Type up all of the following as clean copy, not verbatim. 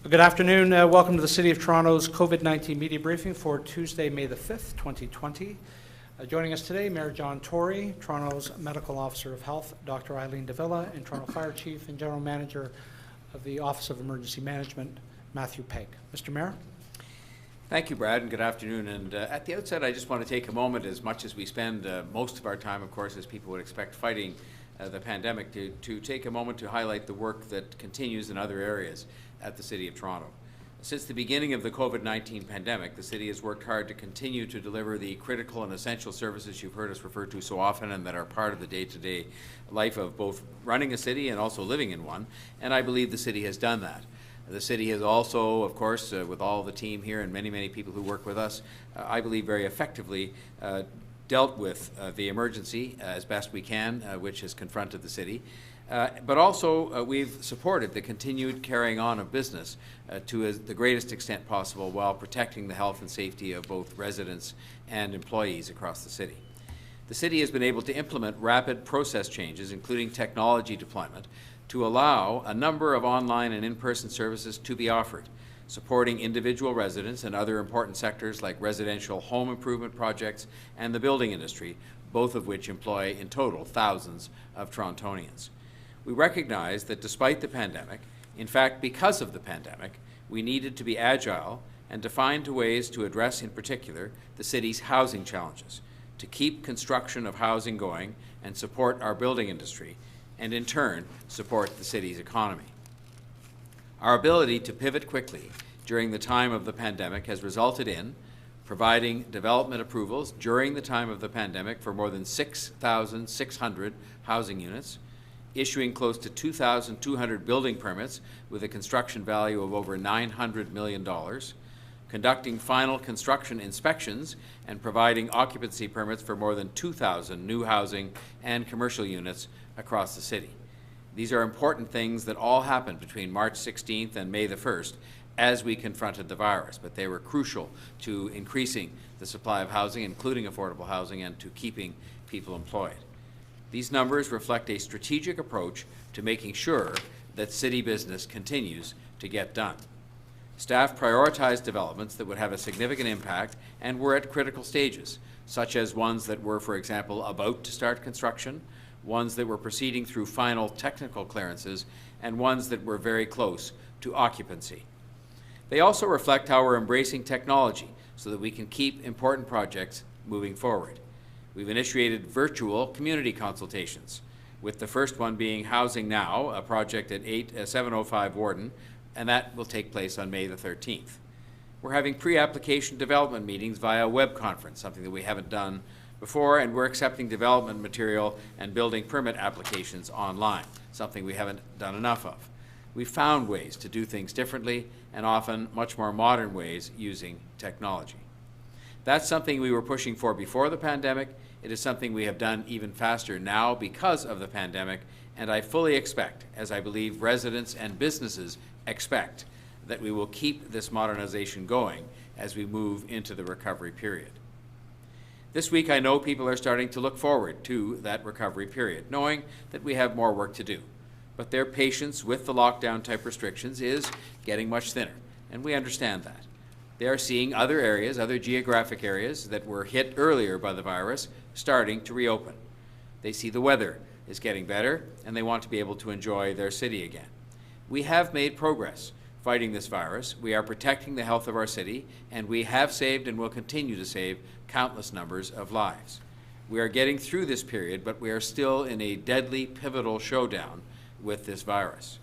Good afternoon. Welcome to the City of Toronto's COVID-19 media briefing for Tuesday, May the 5th, 2020. Joining us today, Mayor John Tory, Toronto's Medical Officer of Health, Dr. Eileen de Villa, and Toronto Fire Chief and General Manager of the Office of Emergency Management, Matthew Pegg. Mr. Mayor. Thank you, Brad, and good afternoon. And at the outset, I just want to take a moment, as much as we spend most of our time, of course, as people would expect, fighting the pandemic, to take a moment to highlight the work that continues in other areas at the City of Toronto. Since the beginning of the COVID-19 pandemic, the City has worked hard to continue to deliver the critical and essential services you've heard us refer to so often and that are part of the day-to-day life of both running a city and also living in one, and I believe the City has done that. The City has also, of course, with all the team here and many people who work with us, I believe very effectively dealt with the emergency as best we can, which has confronted the City. But also, we've supported the continued carrying on of business to the greatest extent possible while protecting the health and safety of both residents and employees across the city. The City has been able to implement rapid process changes, including technology deployment, to allow a number of online and in-person services to be offered, supporting individual residents and other important sectors like residential home improvement projects and the building industry, both of which employ in total thousands of Torontonians. We recognize that despite the pandemic, in fact because of the pandemic, we needed to be agile and to find ways to address in particular the city's housing challenges, to keep construction of housing going and support our building industry, and in turn support the city's economy. Our ability to pivot quickly during the time of the pandemic has resulted in providing development approvals during the time of the pandemic for more than 6,600 housing units, issuing close to 2,200 building permits with a construction value of over $900 million, conducting final construction inspections and providing occupancy permits for more than 2,000 new housing and commercial units across the city. These are important things that all happened between March 16th and May the 1st as we confronted the virus, but they were crucial to increasing the supply of housing, including affordable housing, and to keeping people employed. These numbers reflect a strategic approach to making sure that city business continues to get done. Staff prioritized developments that would have a significant impact and were at critical stages, such as ones that were, for example, about to start construction, ones that were proceeding through final technical clearances, and ones that were very close to occupancy. They also reflect how we're embracing technology so that we can keep important projects moving forward. We've initiated virtual community consultations, with the first one being Housing Now, a project at 705 Warden, and that will take place on May the 13th. We're having pre-application development meetings via web conference, something that we haven't done before, and we're accepting development material and building permit applications online, something we haven't done enough of. We've found ways to do things differently and often much more modern ways using technology. That's something we were pushing for before the pandemic. It is something we have done even faster now because of the pandemic, and I fully expect, as I believe residents and businesses expect, that we will keep this modernization going as we move into the recovery period. This week, I know people are starting to look forward to that recovery period, knowing that we have more work to do. But their patience with the lockdown-type restrictions is getting much thinner, and we understand that. They are seeing other areas, other geographic areas that were hit earlier by the virus, starting to reopen. They see the weather is getting better, and they want to be able to enjoy their city again. We have made progress fighting this virus. We are protecting the health of our city, and we have saved and will continue to save countless numbers of lives. We are getting through this period, but we are still in a deadly, pivotal showdown with this virus.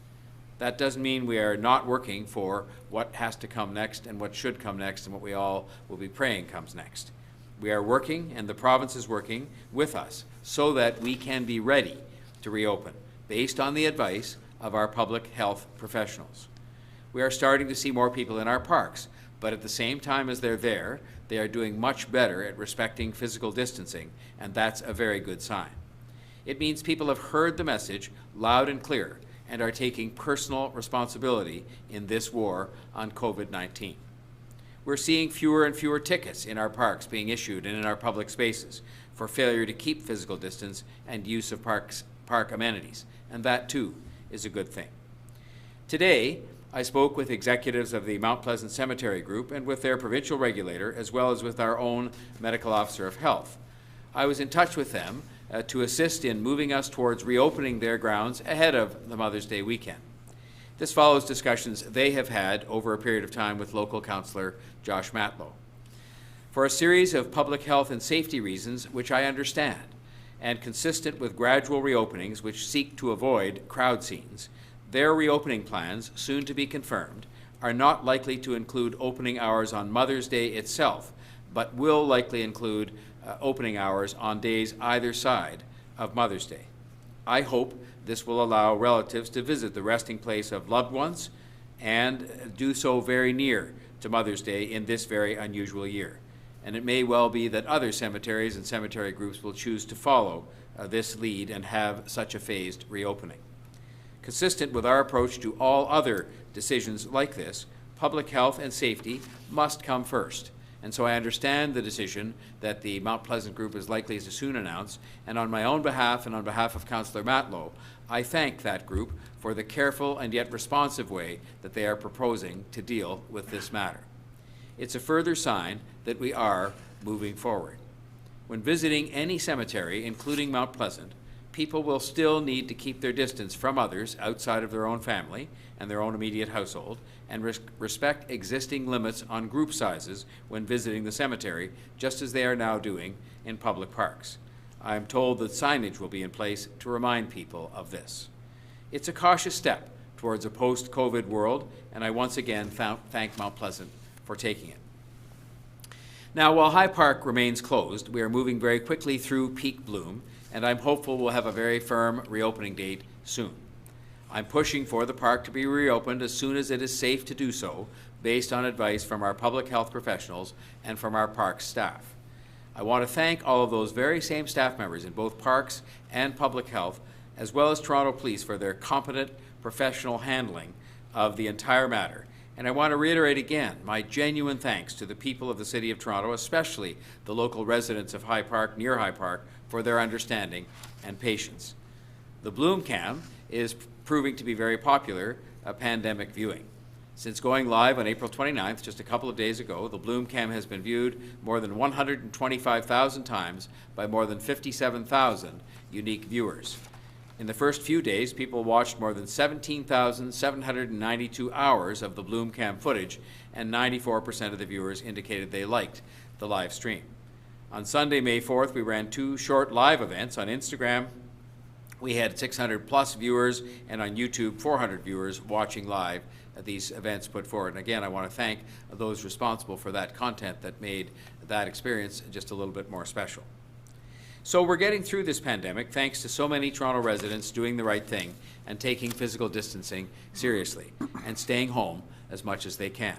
That doesn't mean we are not working for what has to come next and what should come next and what we all will be praying comes next. We are working, and the province is working with us so that we can be ready to reopen based on the advice of our public health professionals. We are starting to see more people in our parks, but at the same time as they're there, they are doing much better at respecting physical distancing, and that's a very good sign. It means people have heard the message loud and clear and are taking personal responsibility in this war on COVID-19. We're seeing fewer and fewer tickets in our parks being issued and in our public spaces for failure to keep physical distance and use of park amenities, and that too is a good thing. Today, I spoke with executives of the Mount Pleasant Cemetery Group and with their provincial regulator, as well as with our own medical officer of health. I was in touch with them to assist in moving us towards reopening their grounds ahead of the Mother's Day weekend. This follows discussions they have had over a period of time with local councillor Josh Matlow. For a series of public health and safety reasons, which I understand, and consistent with gradual reopenings which seek to avoid crowd scenes, their reopening plans, soon to be confirmed, are not likely to include opening hours on Mother's Day itself, but will likely include opening hours on days either side of Mother's Day. I hope this will allow relatives to visit the resting place of loved ones and do so very near to Mother's Day in this very unusual year. And it may well be that other cemeteries and cemetery groups will choose to follow this lead and have such a phased reopening. Consistent with our approach to all other decisions like this, public health and safety must come first. And so I understand the decision that the Mount Pleasant Group is likely to soon announce, and on my own behalf and on behalf of Councillor Matlow, I thank that group for the careful and yet responsive way that they are proposing to deal with this matter. It's a further sign that we are moving forward. When visiting any cemetery, including Mount Pleasant, people will still need to keep their distance from others outside of their own family and their own immediate household, and respect existing limits on group sizes when visiting the cemetery, just as they are now doing in public parks. I am told that signage will be in place to remind people of this. It's a cautious step towards a post-COVID world, and I once again thank Mount Pleasant for taking it. Now, while High Park remains closed, we are moving very quickly through peak bloom, and I'm hopeful we'll have a very firm reopening date soon. I'm pushing for the park to be reopened as soon as it is safe to do so, based on advice from our public health professionals and from our park staff. I want to thank all of those very same staff members in both parks and public health, as well as Toronto Police, for their competent professional handling of the entire matter. And I want to reiterate again my genuine thanks to the people of the City of Toronto, especially the local residents of High Park, near High Park, for their understanding and patience. The Bloom Cam is proving to be very popular pandemic viewing. Since going live on April 29th, just a couple of days ago, the Bloom Cam has been viewed more than 125,000 times by more than 57,000 unique viewers. In the first few days, people watched more than 17,792 hours of the Bloom Cam footage, and 94% of the viewers indicated they liked the live stream. On Sunday, May 4th, we ran 2 short live events. On Instagram, we had 600 plus viewers, and on YouTube, 400 viewers watching live these events put forward. And again, I want to thank those responsible for that content that made that experience just a little bit more special. So we're getting through this pandemic thanks to so many Toronto residents doing the right thing and taking physical distancing seriously and staying home as much as they can.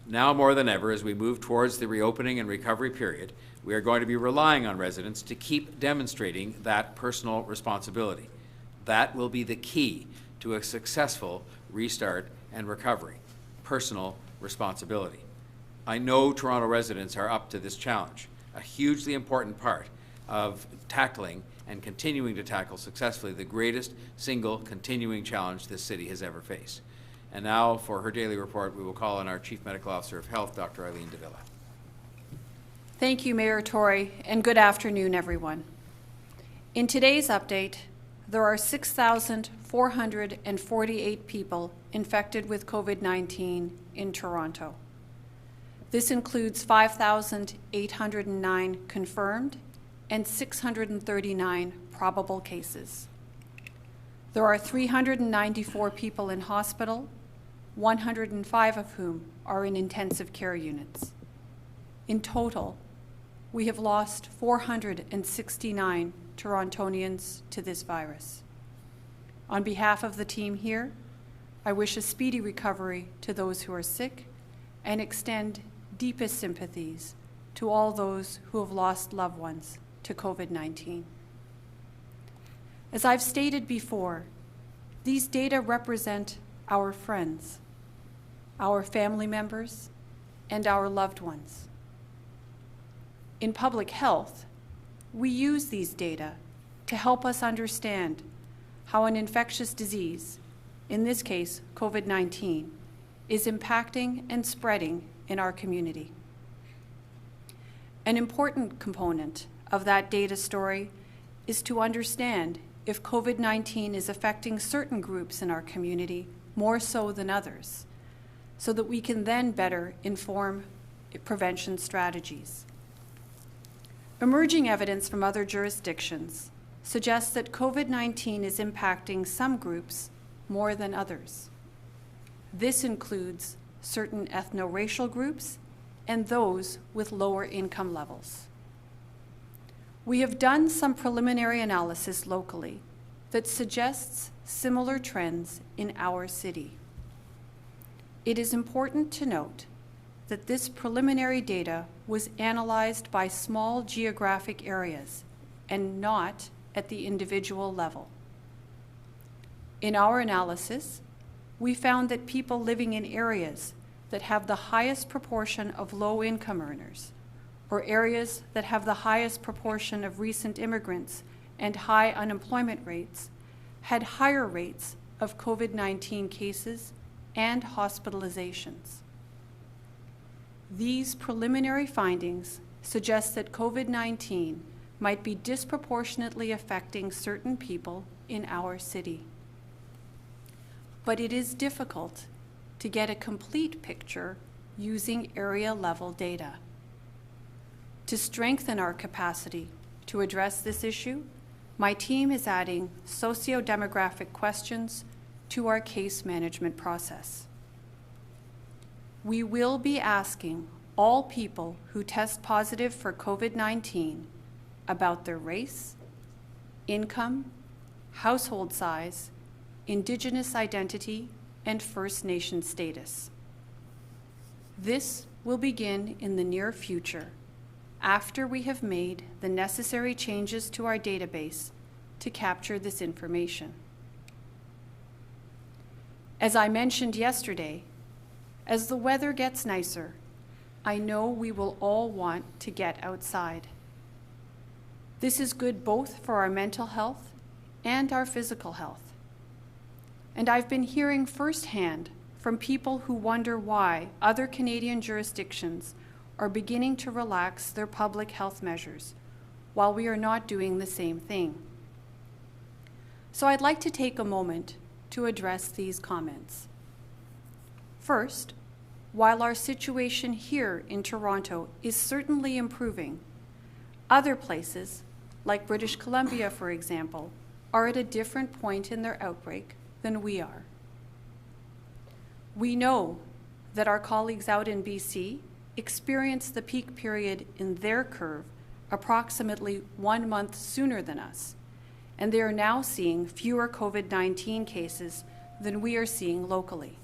Now more than ever, as we move towards the reopening and recovery period, we are going to be relying on residents to keep demonstrating that personal responsibility. That will be the key to a successful restart and recovery: personal responsibility. I know Toronto residents are up to this challenge, a hugely important part of tackling and continuing to tackle successfully the greatest single continuing challenge this city has ever faced. And now, for her daily report, we will call on our Chief Medical Officer of Health, Dr. Eileen de Villa. Thank you, Mayor Tory, and good afternoon, everyone. In today's update, there are 6,448 people infected with COVID-19 in Toronto. This includes 5,809 confirmed and 639 probable cases. There are 394 people in hospital, 105 of whom are in intensive care units. In total, we have lost 469 Torontonians to this virus. On behalf of the team here, I wish a speedy recovery to those who are sick and extend deepest sympathies to all those who have lost loved ones to COVID-19. As I've stated before, these data represent our friends, our family members, and our loved ones. In public health, we use these data to help us understand how an infectious disease, in this case COVID-19, is impacting and spreading in our community. An important component of that data story is to understand if COVID-19 is affecting certain groups in our community more so than others, so that we can then better inform prevention strategies. Emerging evidence from other jurisdictions suggests that COVID-19 is impacting some groups more than others. This includes certain ethno-racial groups and those with lower income levels. We have done some preliminary analysis locally that suggests similar trends in our city. It is important to note that this preliminary data was analyzed by small geographic areas and not at the individual level. In our analysis, we found that people living in areas that have the highest proportion of low-income earners, or areas that have the highest proportion of recent immigrants and high unemployment rates, had higher rates of COVID-19 cases and hospitalizations. These preliminary findings suggest that COVID-19 might be disproportionately affecting certain people in our city. But it is difficult to get a complete picture using area-level data. To strengthen our capacity to address this issue, my team is adding socio-demographic questions to our case management process. We will be asking all people who test positive for COVID-19 about their race, income, household size, Indigenous identity, and First Nation status. This will begin in the near future, after we have made the necessary changes to our database to capture this information. As I mentioned yesterday, as the weather gets nicer, I know we will all want to get outside. This is good both for our mental health and our physical health. And I've been hearing firsthand from people who wonder why other Canadian jurisdictions are beginning to relax their public health measures, while we are not doing the same thing. So I'd like to take a moment to address these comments. First, while our situation here in Toronto is certainly improving, other places, like British Columbia, for example, are at a different point in their outbreak than we are. We know that our colleagues out in BC experienced the peak period in their curve approximately 1 month sooner than us, and they are now seeing fewer COVID-19 cases than we are seeing locally.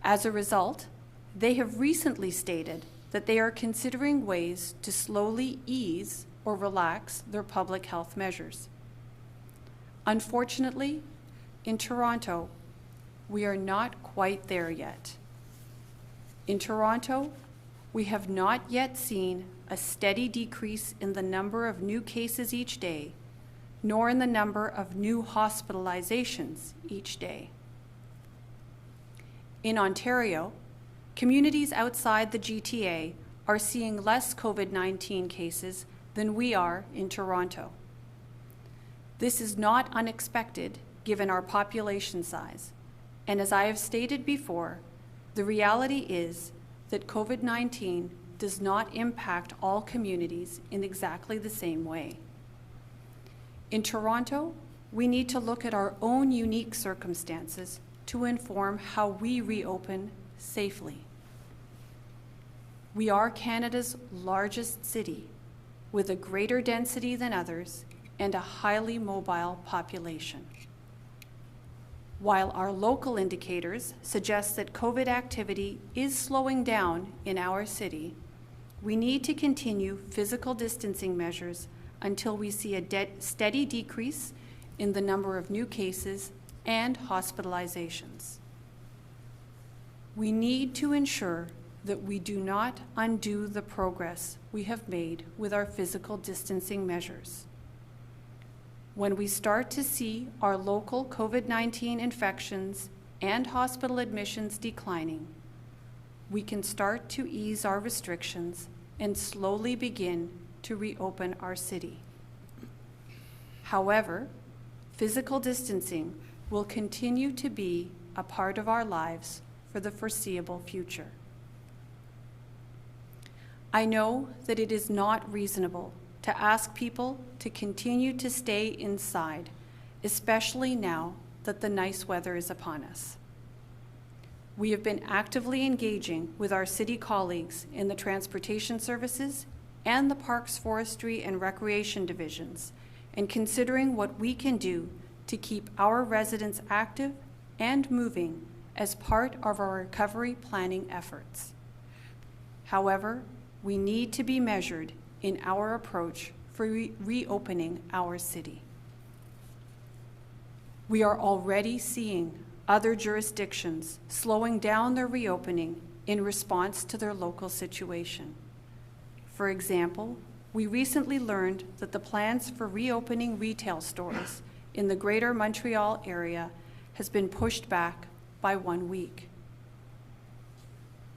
As a result, they have recently stated that they are considering ways to slowly ease or relax their public health measures. Unfortunately, in Toronto, we are not quite there yet. In Toronto, we have not yet seen a steady decrease in the number of new cases each day, nor in the number of new hospitalizations each day. In Ontario, communities outside the GTA are seeing less COVID-19 cases than we are in Toronto. This is not unexpected given our population size, and as I have stated before, the reality is that COVID-19 does not impact all communities in exactly the same way. In Toronto, we need to look at our own unique circumstances to inform how we reopen safely. We are Canada's largest city, with a greater density than others and a highly mobile population. While our local indicators suggest that COVID activity is slowing down in our city, we need to continue physical distancing measures until we see a steady decrease in the number of new cases and hospitalizations. We need to ensure that we do not undo the progress we have made with our physical distancing measures. when we start to see our local COVID-19 infections and hospital admissions declining, we can start to ease our restrictions and slowly begin to reopen our city. However, physical distancing will continue to be a part of our lives for the foreseeable future. I know that it is not reasonable to ask people to continue to stay inside, especially now that the nice weather is upon us. We have been actively engaging with our city colleagues in the transportation services and the parks, forestry, and recreation divisions, and considering what we can do to keep our residents active and moving as part of our recovery planning efforts. However, we need to be measured in our approach for reopening our city. We are already seeing other jurisdictions slowing down their reopening in response to their local situation. For example, we recently learned that the plans for reopening retail stores in the Greater Montreal area has been pushed back by 1 week.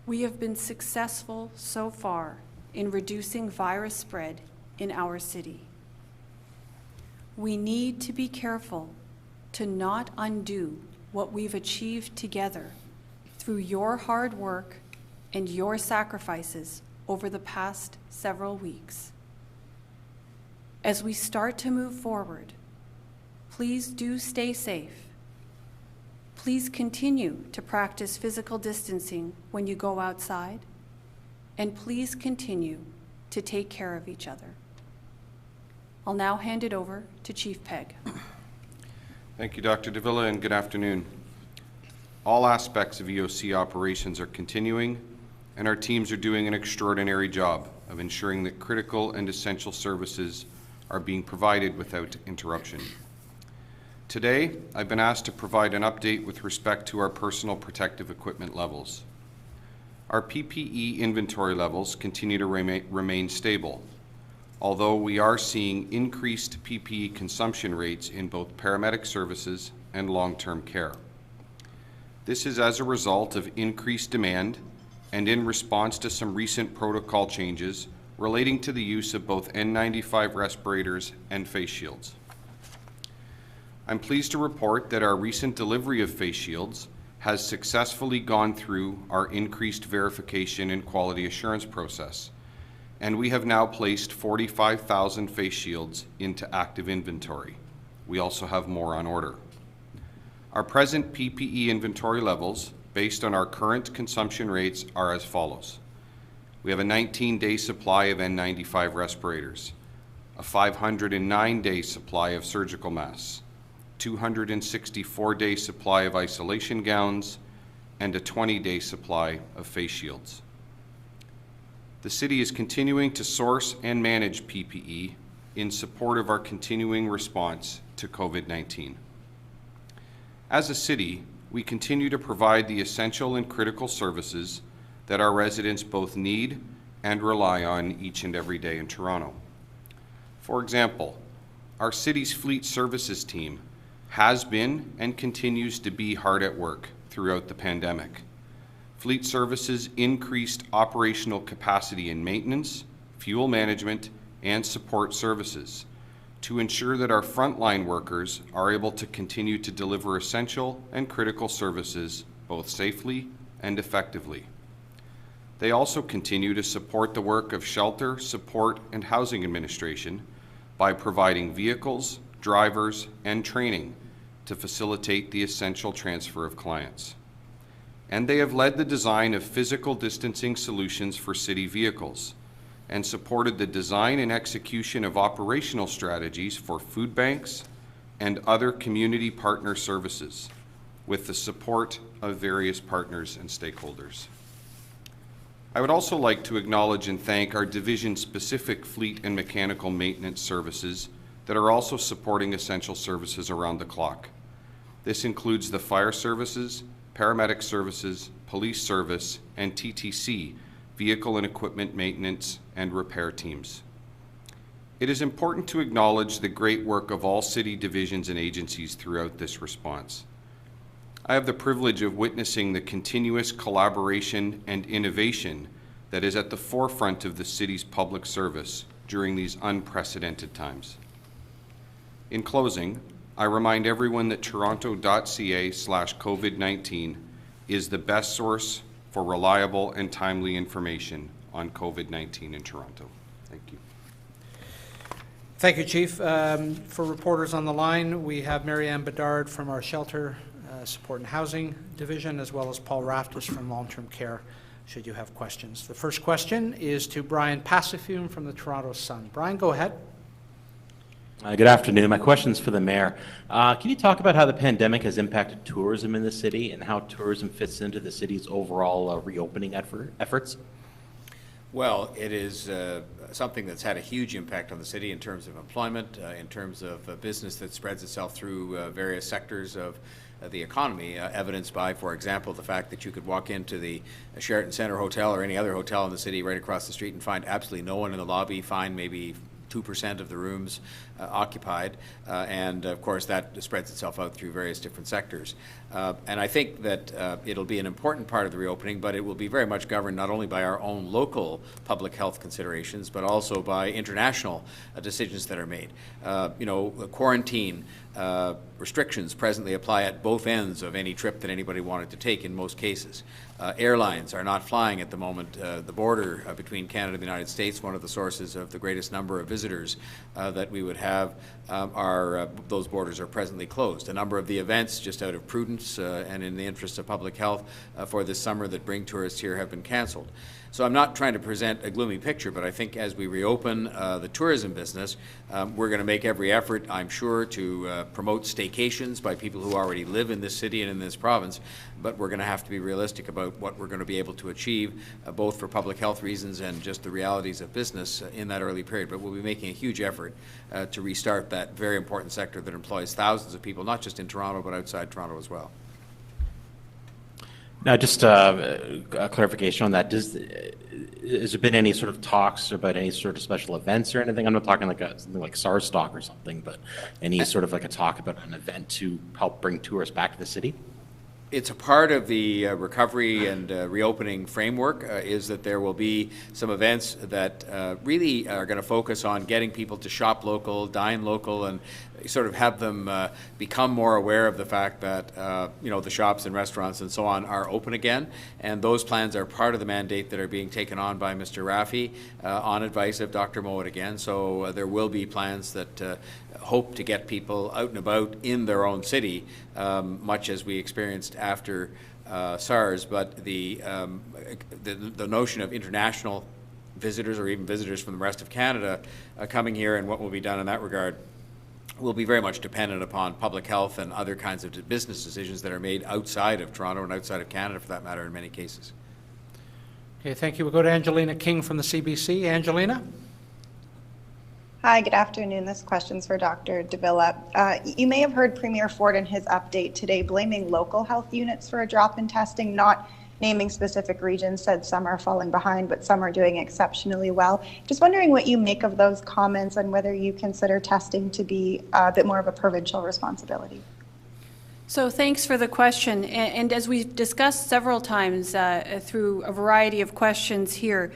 We have been successful so far in reducing virus spread in our city. We need to be careful to not undo what we've achieved together through your hard work and your sacrifices over the past several weeks. As we start to move forward, please do stay safe. Please continue to practice physical distancing when you go outside, and please continue to take care of each other. I'll now hand it over to Chief Pegg. Thank you, Dr. de Villa, and good afternoon. All aspects of EOC operations are continuing, and our teams are doing an extraordinary job of ensuring that critical and essential services are being provided without interruption. Today, I've been asked to provide an update with respect to our personal protective equipment levels. Our PPE inventory levels continue to remain stable, although we are seeing increased PPE consumption rates in both paramedic services and long-term care. This is as a result of increased demand and in response to some recent protocol changes relating to the use of both N95 respirators and face shields. I'm pleased to report that our recent delivery of face shields has successfully gone through our increased verification and quality assurance process, and we have now placed 45,000 face shields into active inventory. We also have more on order. Our present PPE inventory levels, based on our current consumption rates, are as follows. We have a 19-day supply of N95 respirators, a 509-day supply of surgical masks, 264-day supply of isolation gowns, and a 20-day supply of face shields. The City is continuing to source and manage PPE in support of our continuing response to COVID-19. As a City, we continue to provide the essential and critical services that our residents both need and rely on each and every day in Toronto. For example, our City's fleet services team has been and continues to be hard at work throughout the pandemic. Fleet services increased operational capacity in maintenance, fuel management, and support services to ensure that our frontline workers are able to continue to deliver essential and critical services both safely and effectively. They also continue to support the work of Shelter, Support, and Housing Administration by providing vehicles, drivers, and training to facilitate the essential transfer of clients. And they have led the design of physical distancing solutions for city vehicles and supported the design and execution of operational strategies for food banks and other community partner services with the support of various partners and stakeholders. I would also like to acknowledge and thank our division-specific fleet and mechanical maintenance services that are also supporting essential services around the clock. This includes the fire services, paramedic services, police service, and TTC, vehicle and equipment maintenance and repair teams. It is important to acknowledge the great work of all city divisions and agencies throughout this response. I have the privilege of witnessing the continuous collaboration and innovation that is at the forefront of the city's public service during these unprecedented times. In closing, I remind everyone that toronto.ca/COVID-19 is the best source for reliable and timely information on COVID-19 in Toronto. Thank you. Thank you, Chief. For reporters on the line, we have Mary Ann Bedard from our Shelter Support and Housing Division, as well as Paul Raptors from Long-Term Care, should you have questions. The first question is to Brian Passafume from the Toronto Sun. Brian, go ahead. Good afternoon. My question is for the Mayor. Can you talk about how the pandemic has impacted tourism in the city and how tourism fits into the city's overall reopening efforts? Well, it is something that's had a huge impact on the city in terms of employment, in terms of business that spreads itself through various sectors of the economy, evidenced by, for example, the fact that you could walk into the Sheraton Centre Hotel or any other hotel in the city right across the street and find absolutely no one in the lobby, find maybe 2% of the rooms occupied, and of course that spreads itself out through various different sectors. And I think that it'll be an important part of the reopening, but it will be very much governed not only by our own local public health considerations, but also by international decisions that are made. Quarantine restrictions presently apply at both ends of any trip that anybody wanted to take in most cases. Airlines are not flying at the moment. The border between Canada and the United States, one of the sources of the greatest number of visitors that we would have, those borders are presently closed. A number of the events, just out of prudence and in the interest of public health for this summer that bring tourists here, have been cancelled. So I'm not trying to present a gloomy picture, but I think as we reopen the tourism business, we're going to make every effort, I'm sure, to promote staycations by people who already live in this city and in this province, but we're going to have to be realistic about what we're going to be able to achieve, both for public health reasons and just the realities of business in that early period. But we'll be making a huge effort to restart that very important sector that employs thousands of people, not just in Toronto, but outside Toronto as well. Now, just a clarification on that. Has there been any sort of talks about any sort of special events or anything? I'm not talking like something like SARS talk or something, but any sort of like a talk about an event to help bring tourists back to the city? It's a part of the recovery and reopening framework is that there will be some events that really are going to focus on getting people to shop local, dine local, and sort of have them become more aware of the fact that the shops and restaurants and so on are open again. And those plans are part of the mandate that are being taken on by Mr. Raffi on advice of Dr. Mowat again. So there will be plans that hope to get people out and about in their own city, much as we experienced after SARS. But the notion of international visitors or even visitors from the rest of Canada coming here and what will be done in that regard will be very much dependent upon public health and other kinds of business decisions that are made outside of Toronto and outside of Canada, for that matter, in many cases. Okay, thank you. We'll go to Angelina King from the CBC. Angelina? Hi, good afternoon. This question's for Dr. de Villa. You may have heard Premier Ford in his update today blaming local health units for a drop in testing, not naming specific regions, said some are falling behind, but some are doing exceptionally well. Just wondering what you make of those comments and whether you consider testing to be a bit more of a provincial responsibility. So thanks for the question. And as we've discussed several times through a variety of questions here,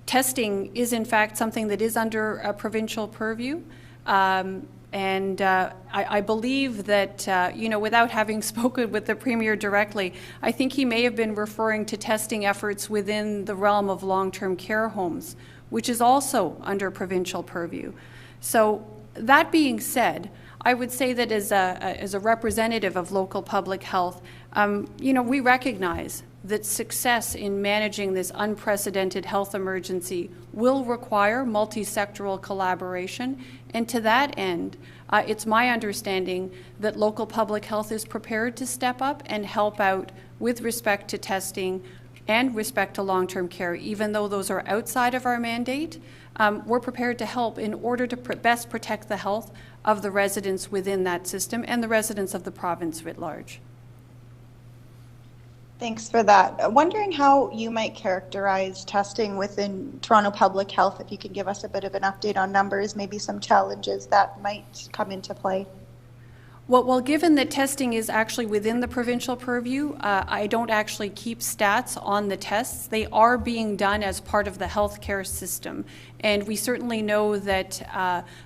testing is in fact something that is under a provincial purview. I believe that, without having spoken with the Premier directly, I think he may have been referring to testing efforts within the realm of long-term care homes, which is also under provincial purview. So that being said, I would say that as a representative of local public health, we recognize that success in managing this unprecedented health emergency will require multi-sectoral collaboration. And to that end, it's my understanding that local public health is prepared to step up and help out with respect to testing and respect to long-term care. Even though those are outside of our mandate, we're prepared to help in order to best protect the health of the residents within that system and the residents of the province writ large. Thanks for that. Wondering how you might characterize testing within Toronto Public Health, if you could give us a bit of an update on numbers, maybe some challenges that might come into play. Well, given that testing is actually within the provincial purview, I don't actually keep stats on the tests. They are being done as part of the healthcare system. And we certainly know that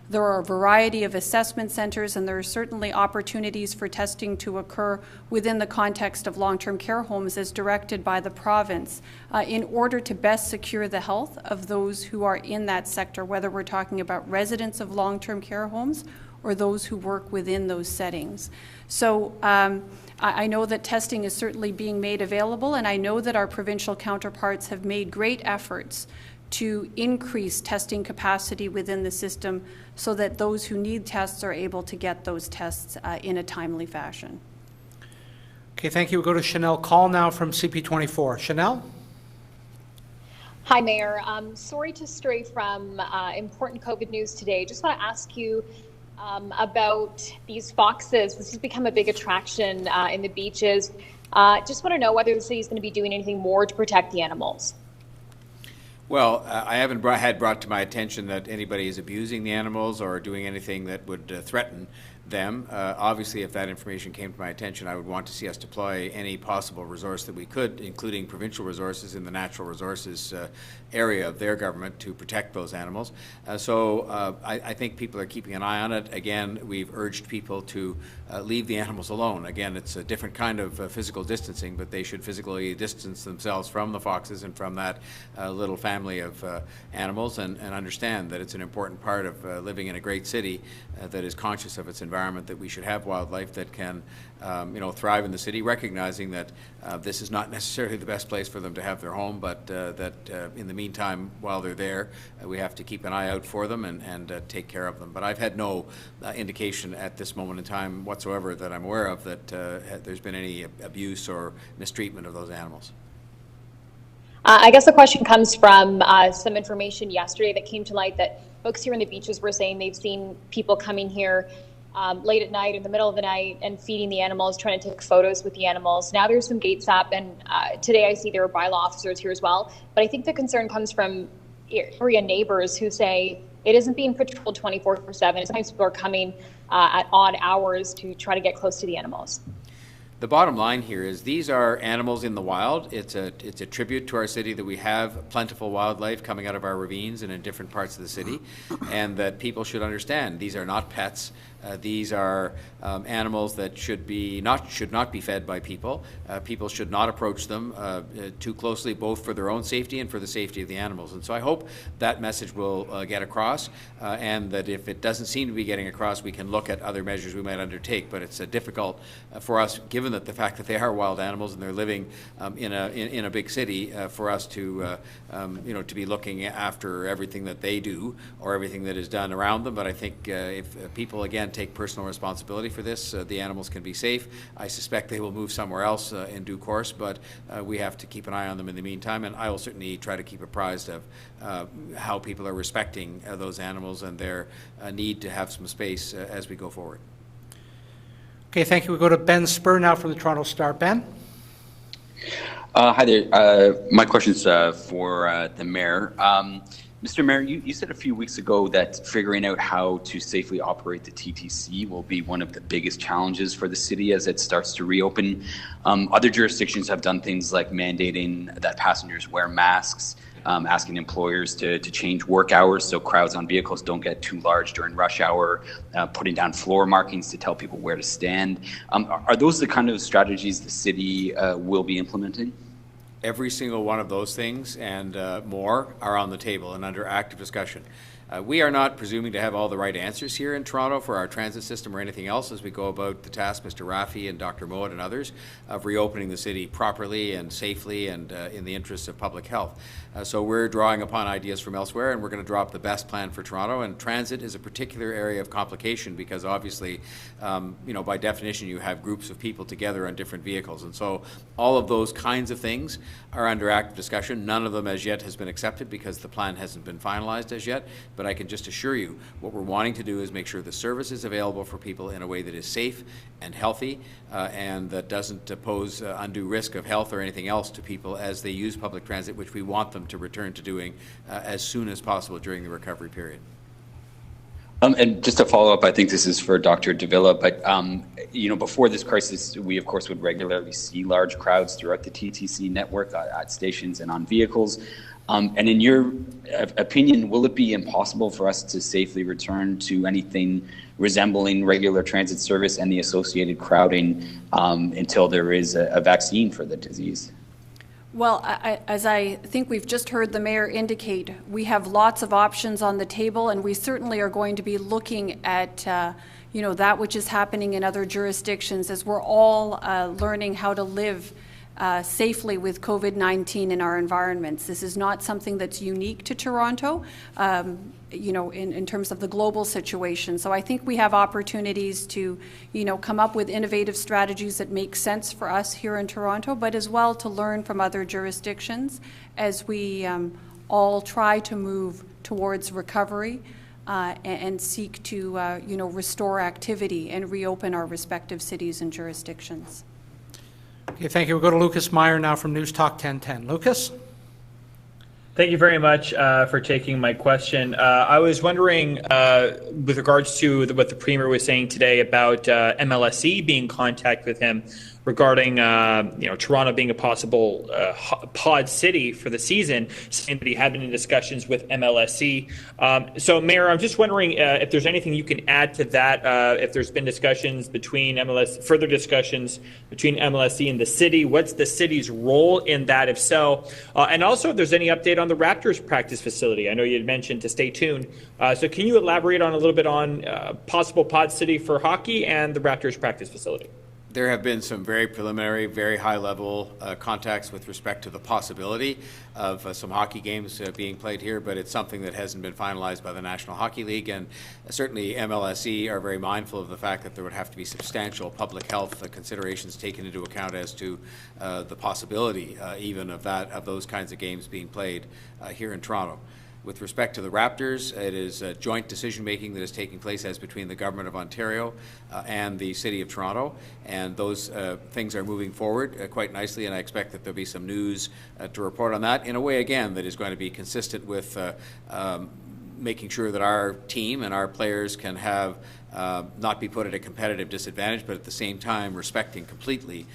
there are a variety of assessment centres, and there are certainly opportunities for testing to occur within the context of long-term care homes as directed by the province in order to best secure the health of those who are in that sector, whether we're talking about residents of long-term care homes or those who work within those settings. So I know that testing is certainly being made available, and I know that our provincial counterparts have made great efforts to increase testing capacity within the system so that those who need tests are able to get those tests in a timely fashion. Okay, thank you. We'll go to Chanel Call now from CP24. Chanel? Hi, Mayor. Sorry to stray from important COVID news today. Just want to ask you about these foxes. This has become a big attraction in the beaches. Just want to know whether the city is going to be doing anything more to protect the animals. Well, I haven't had brought to my attention that anybody is abusing the animals or doing anything that would threaten them. Obviously, if that information came to my attention, I would want to see us deploy any possible resource that we could, including provincial resources in the natural resources area of their government to protect those animals. I think people are keeping an eye on it. Again, we've urged people to leave the animals alone. Again, it's a different kind of physical distancing, but they should physically distance themselves from the foxes and from that little family of animals and understand that it's an important part of living in a great city that is conscious of its environment, that we should have wildlife that can thrive in the city, recognizing that this is not necessarily the best place for them to have their home, but that in the meantime, while they're there, we have to keep an eye out for them and take care of them. But I've had no indication at this moment in time whatsoever that I'm aware of that there's been any abuse or mistreatment of those animals. I guess the question comes from some information yesterday that came to light that folks here in the beaches were saying they've seen people coming here late at night, in the middle of the night, and feeding the animals, trying to take photos with the animals. Now there's some gates up, and today I see there are bylaw officers here as well. But I think the concern comes from area neighbors who say it isn't being patrolled 24/7. Sometimes people are coming at odd hours to try to get close to the animals. The bottom line here is these are animals in the wild. It's a tribute to our city that we have plentiful wildlife coming out of our ravines and in different parts of the city, and that people should understand these are not pets. These are animals that should not be fed by people. People should not approach them too closely, both for their own safety and for the safety of the animals. And so I hope that message will get across, and that if it doesn't seem to be getting across, we can look at other measures we might undertake. But it's difficult for us, given that the fact that they are wild animals and they're living in a big city, for us to to be looking after everything that they do or everything that is done around them. But I think if people again take personal responsibility for this, the animals can be safe. I suspect they will move somewhere else in due course, but we have to keep an eye on them in the meantime, and I will certainly try to keep apprised of how people are respecting those animals and their need to have some space as we go forward. Okay, thank you. We go to Ben Spur now from the Toronto Star. Ben? Hi there. My question's for the Mayor. Mr. Mayor, you said a few weeks ago that figuring out how to safely operate the TTC will be one of the biggest challenges for the city as it starts to reopen. Other jurisdictions have done things like mandating that passengers wear masks, asking employers to change work hours so crowds on vehicles don't get too large during rush hour, putting down floor markings to tell people where to stand. Are those the kind of strategies the city will be implementing? Every single one of those things and more are on the table and under active discussion. We are not presuming to have all the right answers here in Toronto for our transit system or anything else as we go about the task, Mr. Raffi and Dr. Mowat and others, of reopening the city properly and safely and in the interests of public health. So we're drawing upon ideas from elsewhere, and we're going to draw up the best plan for Toronto. And transit is a particular area of complication because obviously, by definition, you have groups of people together on different vehicles. And so all of those kinds of things are under active discussion. None of them as yet has been accepted because the plan hasn't been finalized as yet. but I can just assure you what we're wanting to do is make sure the service is available for people in a way that is safe and healthy and that doesn't pose undue risk of health or anything else to people as they use public transit, which we want them to return to doing as soon as possible during the recovery period. And just to follow up, I think this is for Dr. de Villa, but before this crisis, we of course would regularly see large crowds throughout the TTC network at stations and on vehicles. And in your opinion, will it be impossible for us to safely return to anything resembling regular transit service and the associated crowding until there is a vaccine for the disease? Well, as I think we've just heard the Mayor indicate, we have lots of options on the table, and we certainly are going to be looking at that which is happening in other jurisdictions as we're all learning how to live safely with COVID-19 in our environments. This is not something that's unique to Toronto, in terms of the global situation. So I think we have opportunities to, come up with innovative strategies that make sense for us here in Toronto, but as well to learn from other jurisdictions as we all try to move towards recovery and seek to, restore activity and reopen our respective cities and jurisdictions. Okay, thank you. We'll go to Lucas Meyer now from News Talk 1010. Lucas? Thank you very much for taking my question. I was wondering, with regards to what the Premier was saying today about MLSE being in contact with him regarding, Toronto being a possible pod city for the season, saying that he had been in discussions with MLSE. So, Mayor, I'm just wondering if there's anything you can add to that, if there's been discussions between further discussions between MLSE and the city. What's the city's role in that, if so? And also, if there's any update on the Raptors practice facility. I know you had mentioned to stay tuned. So can you elaborate on a little bit on possible pod city for hockey and the Raptors practice facility? There have been some very preliminary, very high-level contacts with respect to the possibility of some hockey games being played here, but it's something that hasn't been finalized by the National Hockey League, and certainly MLSE are very mindful of the fact that there would have to be substantial public health considerations taken into account as to the possibility even of those kinds of games being played here in Toronto. With respect to the Raptors, it is joint decision-making that is taking place as between the Government of Ontario and the City of Toronto, and those things are moving forward quite nicely, and I expect that there'll be some news to report on that in a way, again, that is going to be consistent with making sure that our team and our players can have not be put at a competitive disadvantage, but at the same time respecting completely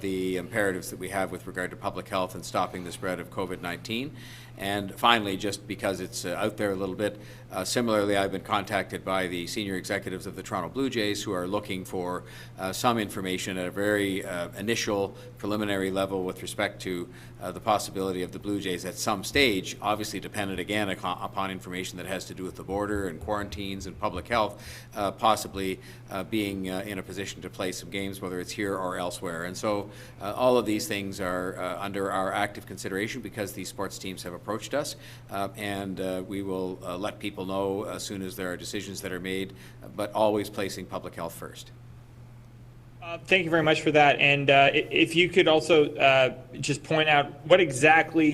the imperatives that we have with regard to public health and stopping the spread of COVID-19. And finally, just because it's out there a little bit, similarly, I've been contacted by the senior executives of the Toronto Blue Jays who are looking for some information at a very initial preliminary level with respect to the possibility of the Blue Jays at some stage, obviously dependent again upon information that has to do with the border and quarantines and public health, possibly being in a position to play some games, whether it's here or elsewhere. And so all of these things are under our active consideration because these sports teams have approached us, and we will let people know as soon as there are decisions that are made, but always placing public health first. Thank you very much for that. And if you could also just point out what exactly,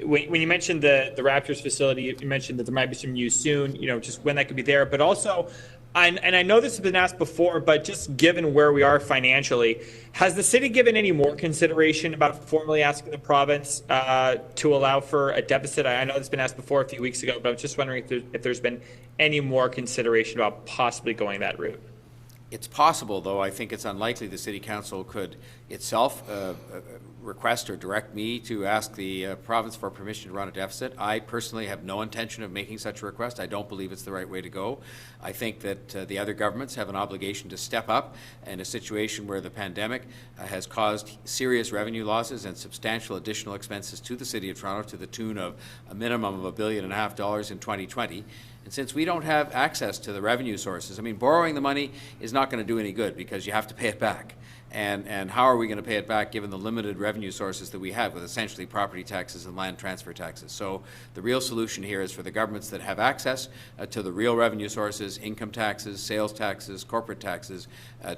when you mentioned the Raptors facility, you mentioned that there might be some news soon, just when that could be there, but also, and I know this has been asked before, but just given where we are financially, has the city given any more consideration about formally asking the province to allow for a deficit? I know it's been asked before a few weeks ago, but I'm just wondering if there's been any more consideration about possibly going that route. It's possible, though I think it's unlikely the City Council could itself request or direct me to ask the province for permission to run a deficit. I personally have no intention of making such a request. I don't believe it's the right way to go. I think that the other governments have an obligation to step up in a situation where the pandemic has caused serious revenue losses and substantial additional expenses to the City of Toronto to the tune of a minimum of $1.5 billion in 2020. And since we don't have access to the revenue sources, I mean, borrowing the money is not going to do any good because you have to pay it back. and how are we going to pay it back given the limited revenue sources that we have with essentially property taxes and land transfer taxes. So the real solution here is for the governments that have access to the real revenue sources, income taxes, sales taxes, corporate taxes,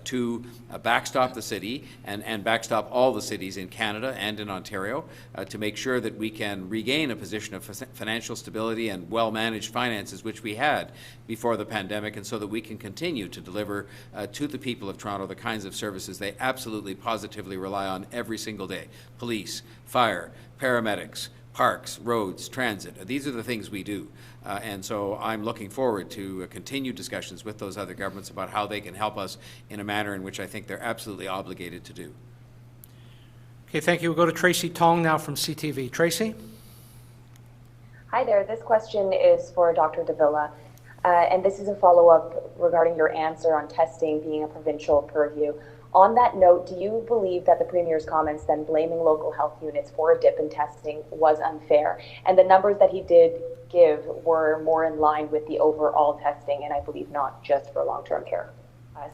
to backstop the city and backstop all the cities in Canada and in Ontario to make sure that we can regain a position of financial stability and well-managed finances, which we had before the pandemic, and so that we can continue to deliver to the people of Toronto the kinds of services they absolutely positively rely on every single day. Police, fire, paramedics, parks, roads, transit. These are the things we do. And so I'm looking forward to continued discussions with those other governments about how they can help us in a manner in which I think they're absolutely obligated to do. Okay, thank you. We'll go to Tracy Tong now from CTV. Tracy? Hi there. This question is for Dr. de Villa. And this is a follow-up regarding your answer on testing being a provincial purview. On that note, do you believe that the Premier's comments then blaming local health units for a dip in testing was unfair? And the numbers that he did give were more in line with the overall testing, and I believe not just for long-term care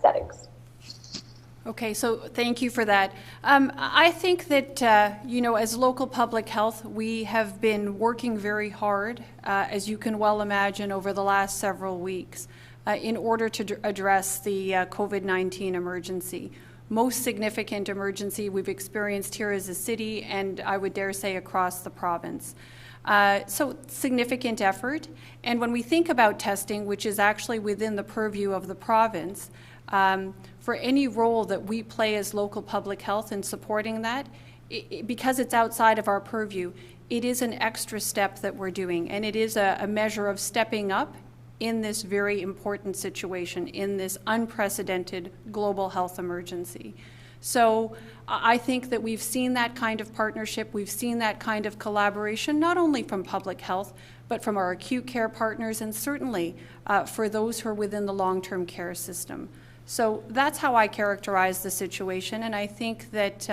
settings. Okay, so thank you for that. I think that, as local public health, we have been working very hard, as you can well imagine, over the last several weeks in order to address the COVID-19 emergency. Most significant emergency we've experienced here as a city, and I would dare say across the province. So significant effort. And when we think about testing, which is actually within the purview of the province, for any role that we play as local public health in supporting that, because it's outside of our purview, it is an extra step that we're doing, and it is a measure of stepping up in this very important situation, in this unprecedented global health emergency. So I think that we've seen that kind of partnership, we've seen that kind of collaboration, not only from public health, but from our acute care partners, and certainly for those who are within the long-term care system. So that's how I characterize the situation, and I think that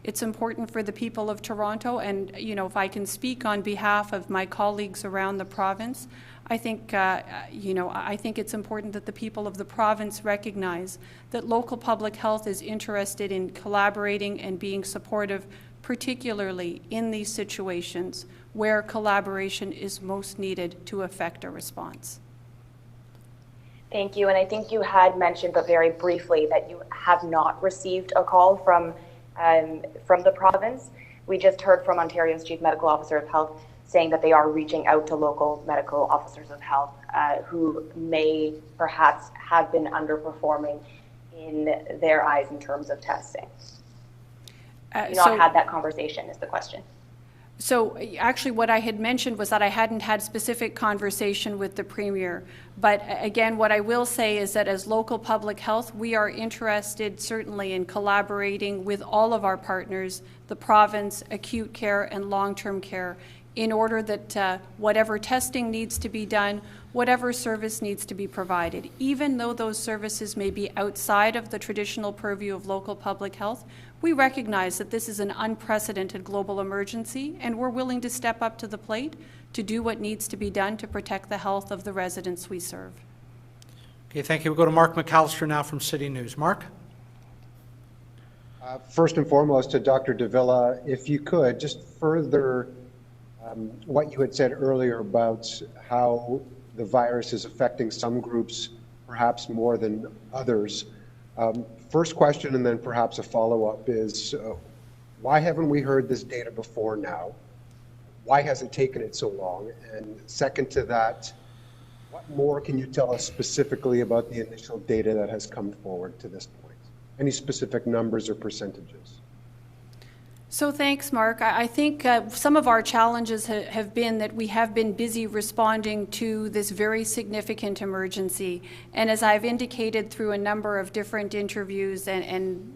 it's important for the people of Toronto, and if I can speak on behalf of my colleagues around the province, I think I think it's important that the people of the province recognize that local public health is interested in collaborating and being supportive, particularly in these situations where collaboration is most needed to effect a response. Thank you. And I think you had mentioned, but very briefly, that you have not received a call from the province. We just heard from Ontario's Chief Medical Officer of Health saying that they are reaching out to local medical officers of health who may perhaps have been underperforming in their eyes in terms of testing. You not had that conversation is the question. So actually what I had mentioned was that I hadn't had specific conversation with the Premier. But again, what I will say is that as local public health, we are interested certainly in collaborating with all of our partners, the province, acute care and long-term care, in order that whatever testing needs to be done, whatever service needs to be provided, even though those services may be outside of the traditional purview of local public health, we recognize that this is an unprecedented global emergency, and we're willing to step up to the plate to do what needs to be done to protect the health of the residents we serve. Okay, thank you. We'll go to Mark McAlister now from City News. Mark? First and foremost, to Dr. de Villa, if you could, just further what you had said earlier about how the virus is affecting some groups perhaps more than others. First question, and then perhaps a follow-up, is why haven't we heard this data before now? Why has it taken it so long? And second to that, what more can you tell us specifically about the initial data that has come forward to this point? Any specific numbers or percentages? So thanks, Mark. I think some of our challenges have been that we have been busy responding to this very significant emergency. And as I've indicated through a number of different interviews and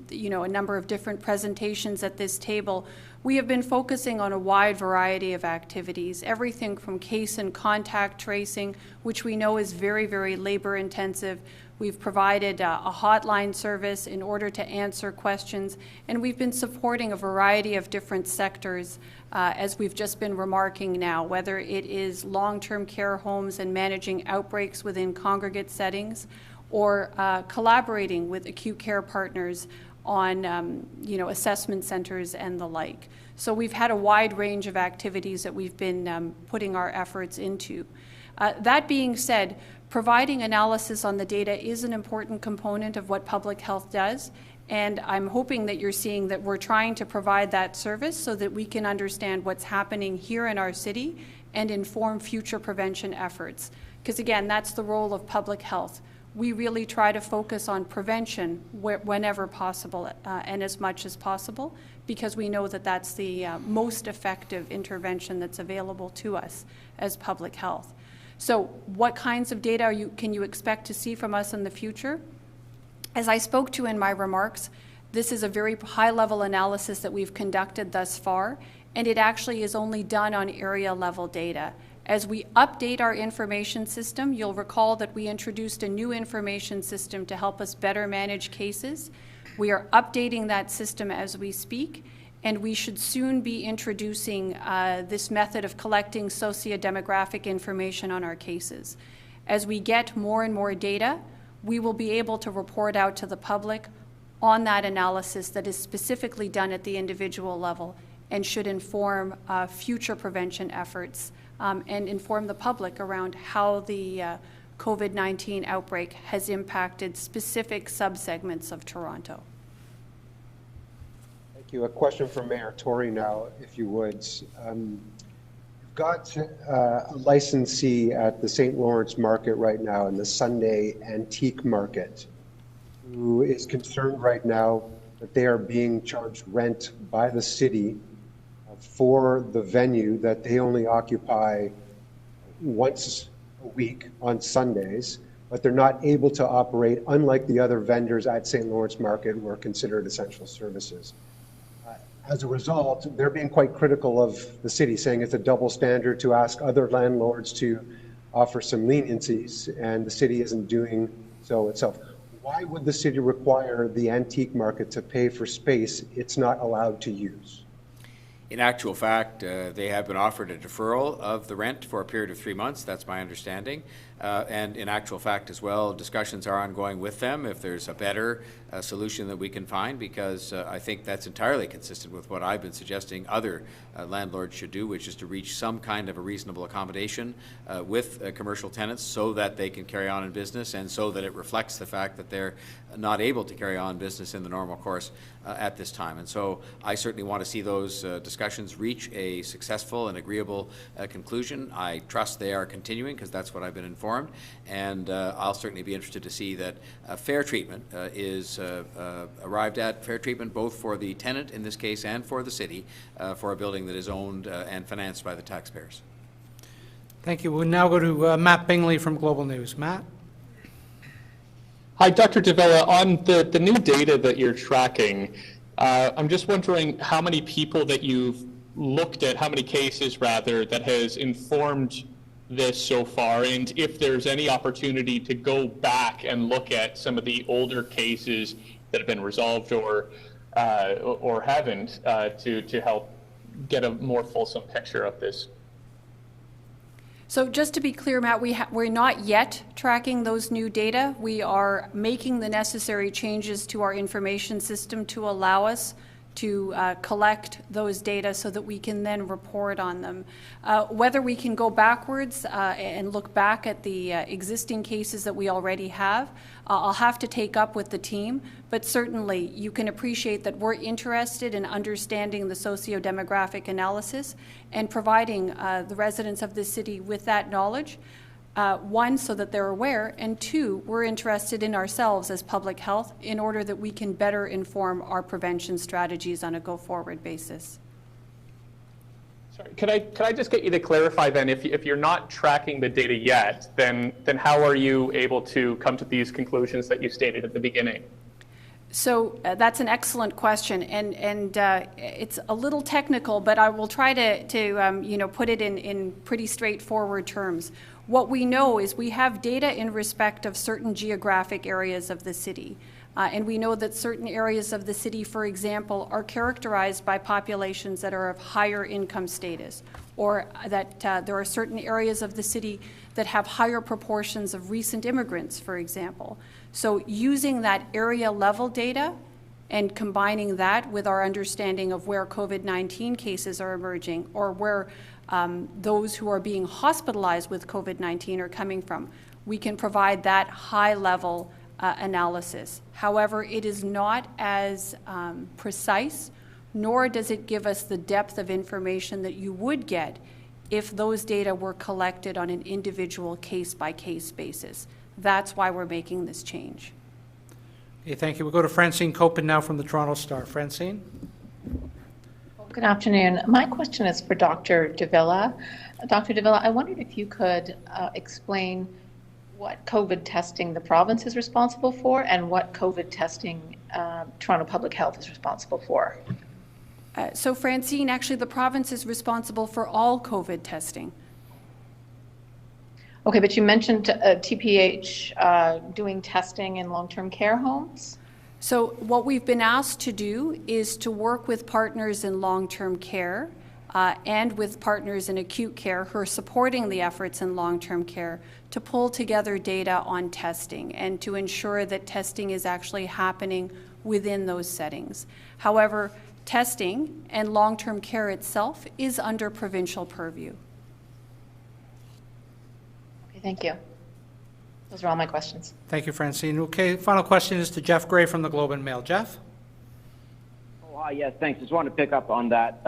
a number of different presentations at this table, we have been focusing on a wide variety of activities, everything from case and contact tracing, which we know is very, very labor intensive. We've provided a hotline service in order to answer questions, and we've been supporting a variety of different sectors, as we've just been remarking now, whether it is long-term care homes and managing outbreaks within congregate settings, or collaborating with acute care partners on assessment centers and the like. So we've had a wide range of activities that we've been putting our efforts into. That being said, providing analysis on the data is an important component of what public health does, and I'm hoping that you're seeing that we're trying to provide that service so that we can understand what's happening here in our city and inform future prevention efforts. Because again, that's the role of public health. We really try to focus on prevention whenever possible and as much as possible, because we know that that's the most effective intervention that's available to us as public health. So what kinds of data can you expect to see from us in the future? As I spoke to in my remarks, this is a very high-level analysis that we've conducted thus far, and it actually is only done on area-level data. As we update our information system, you'll recall that we introduced a new information system to help us better manage cases. We are updating that system as we speak, and we should soon be introducing this method of collecting socio-demographic information on our cases. As we get more and more data, we will be able to report out to the public on that analysis that is specifically done at the individual level and should inform future prevention efforts and inform the public around how the COVID-19 outbreak has impacted specific subsegments of Toronto. Thank you. A question for Mayor Tory now, if you would. You've got a licensee at the St. Lawrence Market right now, in the Sunday Antique Market, who is concerned right now that they are being charged rent by the city for the venue that they only occupy once a week on Sundays, but they're not able to operate, unlike the other vendors at St. Lawrence Market who are considered essential services. As a result, they're being quite critical of the city, saying it's a double standard to ask other landlords to offer some leniencies, and the city isn't doing so itself. Why would the city require the antique market to pay for space it's not allowed to use? In actual fact, they have been offered a deferral of the rent for a period of 3 months. That's my understanding. And in actual fact as well, discussions are ongoing with them if there's a better solution that we can find, because I think that's entirely consistent with what I've been suggesting other landlords should do, which is to reach some kind of a reasonable accommodation with commercial tenants so that they can carry on in business and so that it reflects the fact that they're not able to carry on business in the normal course at this time. And so I certainly want to see those discussions reach a successful and agreeable conclusion. I trust they are continuing, because that's what I've been informed, and I'll certainly be interested to see that fair treatment is arrived at, fair treatment both for the tenant in this case and for the city for a building that is owned and financed by the taxpayers. Thank you. We'll now go to Matt Bingley from Global News. Matt? Hi, Dr. de Villa. On the new data that you're tracking, I'm just wondering how many people that you've looked at, how many cases rather, that has informed this so far, and if there's any opportunity to go back and look at some of the older cases that have been resolved or haven't to help get a more fulsome picture of this. So just to be clear, Matt, we're not yet tracking those new data. We are making the necessary changes to our information system to allow us to collect those data so that we can then report on them. Whether we can go backwards and look back at the existing cases that we already have, I'll have to take up with the team, but certainly you can appreciate that we're interested in understanding the socio-demographic analysis and providing the residents of the city with that knowledge. One, so that they're aware, and two, we're interested in ourselves as public health in order that we can better inform our prevention strategies on a go-forward basis. Sorry, could I just get you to clarify then, if you're not tracking the data yet, then how are you able to come to these conclusions that you stated at the beginning? So that's an excellent question, and it's a little technical, but I will try to put it in pretty straightforward terms. What we know is we have data in respect of certain geographic areas of the city. And we know that certain areas of the city, for example, are characterized by populations that are of higher income status, or that there are certain areas of the city that have higher proportions of recent immigrants, for example. So using that area level data and combining that with our understanding of where COVID-19 cases are emerging or where those who are being hospitalized with COVID-19 are coming from, we can provide that high-level analysis. However, it is not as precise, nor does it give us the depth of information that you would get if those data were collected on an individual case-by-case basis. That's why we're making this change. Okay, thank you. We'll go to Francine Copen now from the Toronto Star. Francine? Good afternoon. My question is for Dr. de Villa. Dr. de Villa, I wondered if you could explain what COVID testing the province is responsible for and what COVID testing Toronto Public Health is responsible for. So Francine, actually the province is responsible for all COVID testing. Okay, but you mentioned TPH doing testing in long-term care homes? So what we've been asked to do is to work with partners in long-term care and with partners in acute care who are supporting the efforts in long-term care to pull together data on testing and to ensure that testing is actually happening within those settings. However, testing and long-term care itself is under provincial purview. Okay, thank you. Those are all my questions. Thank you, Francine. Okay, final question is to Geoff Gray from the Globe and Mail. Jeff? Oh, hi, yes, thanks. Just wanted to pick up on that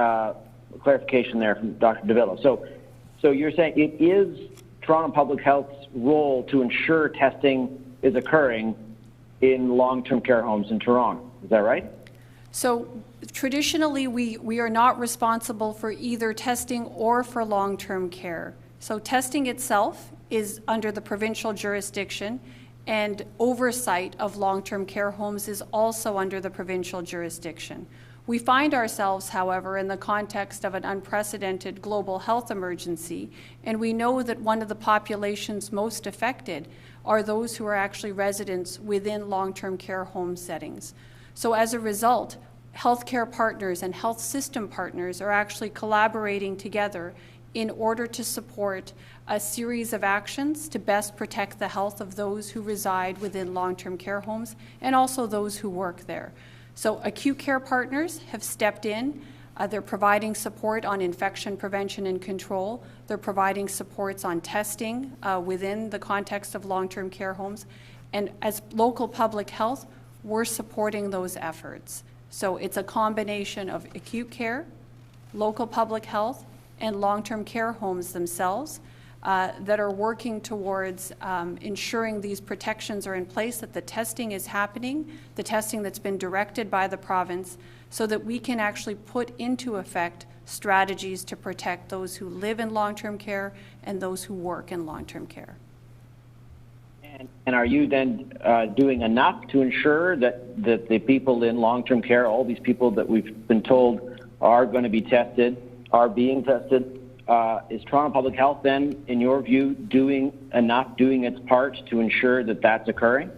clarification there from Dr. de Villa. So you're saying it is Toronto Public Health's role to ensure testing is occurring in long-term care homes in Toronto. Is that right? So traditionally, we are not responsible for either testing or for long-term care. So testing itself is under the provincial jurisdiction, and oversight of long-term care homes is also under the provincial jurisdiction. We find ourselves, however, in the context of an unprecedented global health emergency, and we know that one of the populations most affected are those who are actually residents within long-term care home settings. So as a result, healthcare partners and health system partners are actually collaborating together in order to support a series of actions to best protect the health of those who reside within long-term care homes and also those who work there. So acute care partners have stepped in. They're providing support on infection prevention and control. They're providing supports on testing within the context of long-term care homes. And as local public health, we're supporting those efforts. So it's a combination of acute care, local public health, and long-term care homes themselves that are working towards ensuring these protections are in place, that the testing is happening, the testing that's been directed by the province, so that we can actually put into effect strategies to protect those who live in long-term care and those who work in long-term care. And are you then doing enough to ensure that the people in long-term care, all these people that we've been told are going to be tested, are being tested? Is Toronto Public Health then, in your view, doing enough, doing its part to ensure that that's occurring?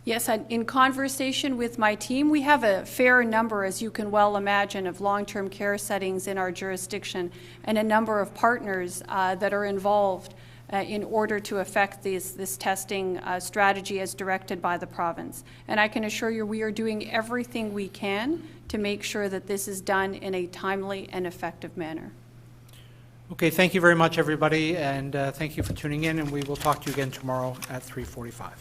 Yes, in conversation with my team, we have a fair number, as you can well imagine, of long-term care settings in our jurisdiction and a number of partners that are involved in order to effect this testing strategy as directed by the province. And I can assure you we are doing everything we can to make sure that this is done in a timely and effective manner. Okay, thank you very much, everybody, and thank you for tuning in, and we will talk to you again tomorrow at 3:45.